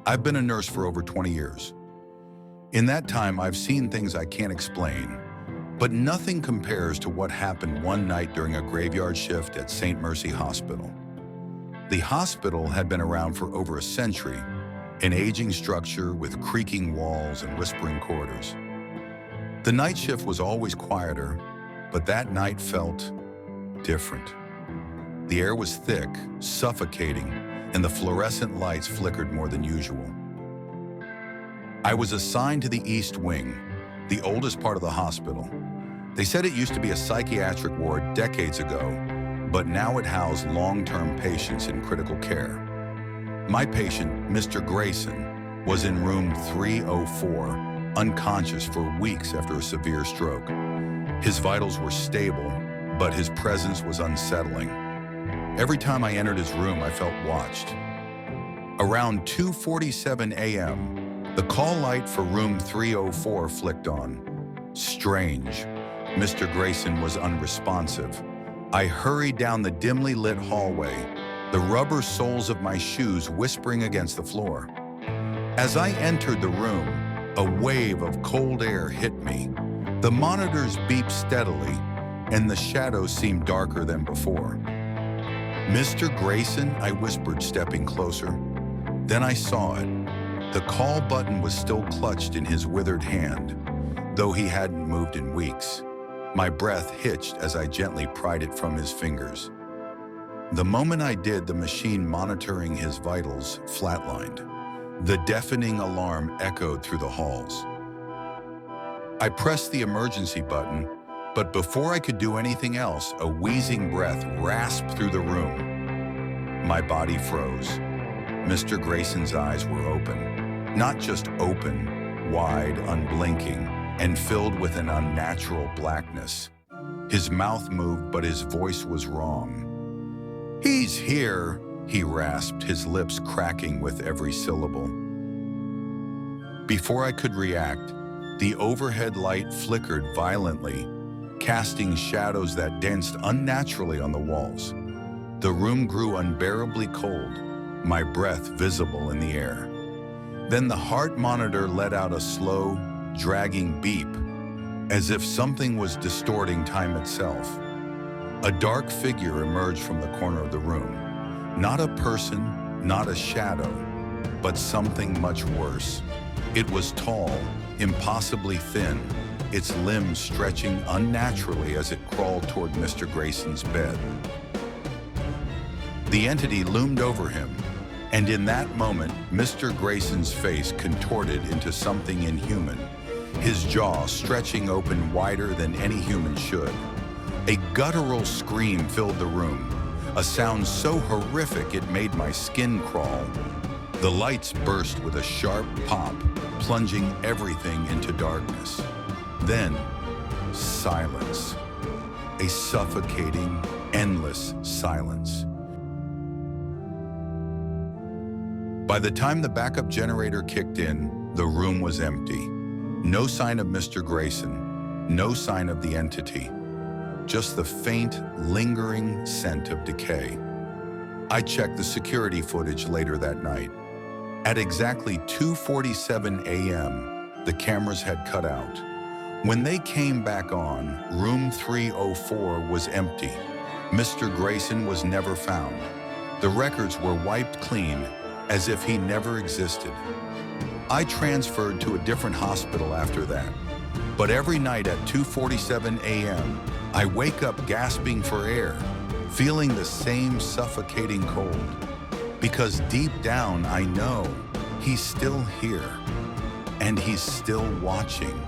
I've been a nurse for over 20 years. In that time, I've seen things I can't explain, but nothing compares to what happened one night during a graveyard shift at St. Mercy Hospital. The hospital had been around for over a century, an aging structure with creaking walls and whispering corridors. The night shift was always quieter, but that night felt different. The air was thick, suffocating, and the fluorescent lights flickered more than usual. I was assigned to the East Wing, the oldest part of the hospital. They said it used to be a psychiatric ward decades ago, but now it housed long-term patients in critical care. My patient, Mr. Grayson, was in room 304, unconscious for weeks after a severe stroke. His vitals were stable, but his presence was unsettling. Every time I entered his room, I felt watched. Around 2:47 a.m., the call light for room 304 flicked on. Strange. Mr. Grayson was unresponsive. I hurried down the dimly lit hallway, the rubber soles of my shoes whispering against the floor. As I entered the room, a wave of cold air hit me. The monitors beeped steadily, and the shadows seemed darker than before. "Mr. Grayson," I whispered, stepping closer. Then I saw it. The call button was still clutched in his withered hand, though he hadn't moved in weeks. My breath hitched as I gently pried it from his fingers. The moment I did, the machine monitoring his vitals flatlined. The deafening alarm echoed through the halls. I pressed the emergency button, but before I could do anything else, a wheezing breath rasped through the room. My body froze. Mr. Grayson's eyes were open. Not just open, wide, unblinking, and filled with an unnatural blackness. His mouth moved, but his voice was wrong. "He's here," he rasped, his lips cracking with every syllable. Before I could react, the overhead light flickered violently, casting shadows that danced unnaturally on the walls. The room grew unbearably cold, my breath visible in the air. Then the heart monitor let out a slow, dragging beep, as if something was distorting time itself. A dark figure emerged from the corner of the room. Not a person, not a shadow, but something much worse. It was tall, impossibly thin, its limbs stretching unnaturally as it crawled toward Mr. Grayson's bed. The entity loomed over him, and in that moment, Mr. Grayson's face contorted into something inhuman, his jaw stretching open wider than any human should. A guttural scream filled the room, a sound so horrific it made my skin crawl. The lights burst with a sharp pop, plunging everything into darkness. Then, silence. A suffocating, endless silence. By the time the backup generator kicked in, the room was empty. No sign of Mr. Grayson, no sign of the entity. Just the faint, lingering scent of decay. I checked the security footage later that night. At exactly 2:47 a.m., the cameras had cut out. When they came back on, room 304 was empty. Mr. Grayson was never found. The records were wiped clean, as if he never existed. I transferred to a different hospital after that. But every night at 2:47 a.m., I wake up gasping for air, feeling the same suffocating cold. Because deep down, I know he's still here, and he's still watching.